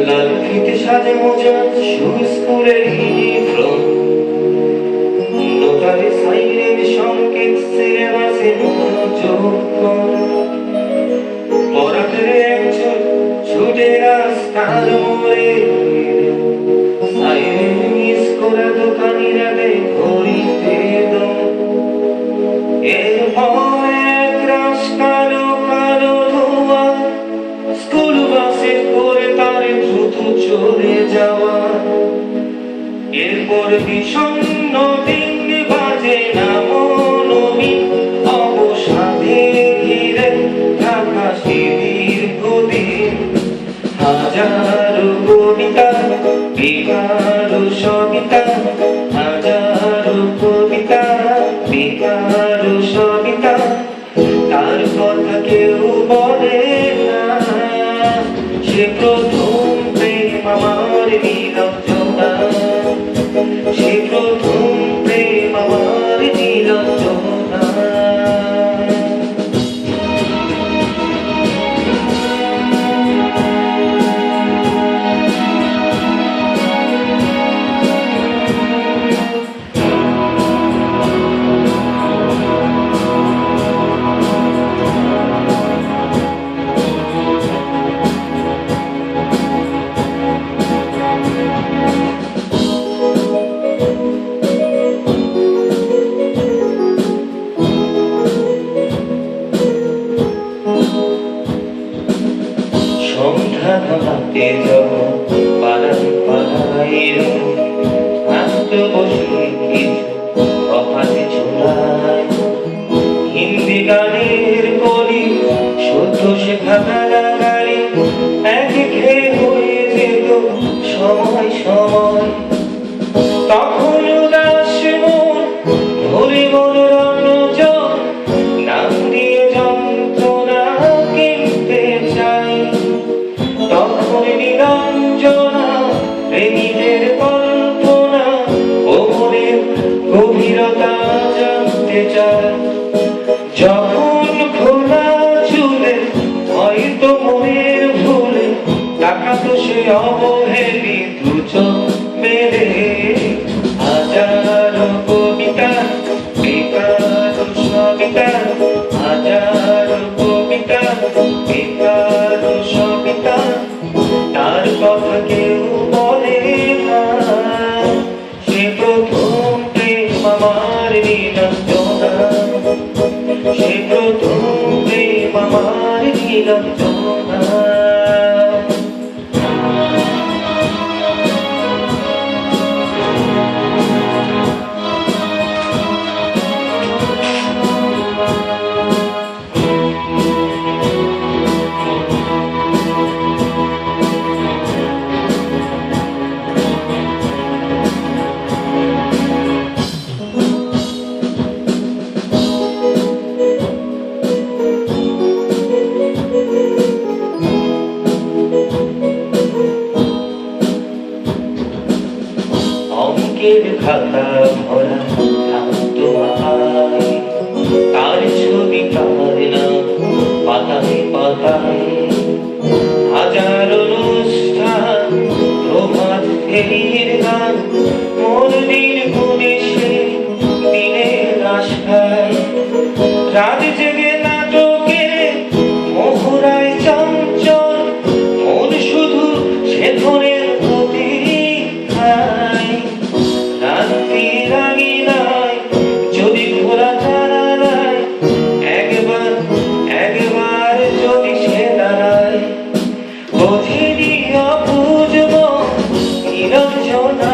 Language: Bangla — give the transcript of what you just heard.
লাল ফিতে সাজে মোজা স্কুলের ইউনিফর্ম নোটারি সাইরেন সংকেত সিলেবাসে মনোযোগ পরাতের একজন ছুটে রাস্তার মোড়ে সাইরেন মিস করে দোকানিরা দেয় ঘড়িতে দম এরপর এক রাশ কালো কালো ধোঁয়া স্কুল বাসে করে তার দ্রুত চলে যাওয়া এরপর বিষণ্ণ দিন বাজে না মনমি অবসাদে ঘিরে থাকা সে দীর্ঘদিন হাজারো কবিতা বেকার সবিতা হাজারো কবিতা বেকার সবিতা তার কথা কেউ বলে না সে প্রথম প্রেম আমার নিরঞ্জনা সে প্রথম প্রেম আমার নিরঞ্জনা সন্ধ্যা নামাতে যাব পাড়ায় পাড়ায় আস্ত বসে কিছু অফাতে ছোড়ায় হিন্দি গানের কলি শুদ্ধ শেখা গালাগালি এক খেয়ে হয়ে যেত সময় সময় তখন উদাস মন ভরে মনোরঞ্জন নাম দিয়ে যন্ত্রণা কিনতে চাই তখন নিরঞ্জনা প্রেমীদের কল্পনা ও মনের গভীরতা জানতে চায় যখন খোলা চুলে হয়তো মনের ভুলে তাকাতো সে অবহেলি দু চোখ মেলে হাজারো কবিতা বেকার সবিতা হাজারো কবিতা বেকার সবিতা তার কথা কেউ বলে না সে প্রথম প্রেম আমার নিরঞ্জনা সে প্রথম প্রেম আমার নিরঞ্জনা অঙ্কের খাতা ভরা থাকতো মাথায় তার ছবি তার নাম পাতায় পাতায় হাজার অনুষ্ঠান প্রভাত ফেরির গান মোর নির্গুণে সে দিনের আশায় রাত জেগে নাটকে মোহরায় চঞ্চল মন শুধু সে ধনের প্রতীক্ষায় রাত্রির আঙিনায় যদি ঘোরা জানালায় একবার একবার যদি সে দাঁড়ায় বুঝিনি অবুঝব নিরঞ্জনা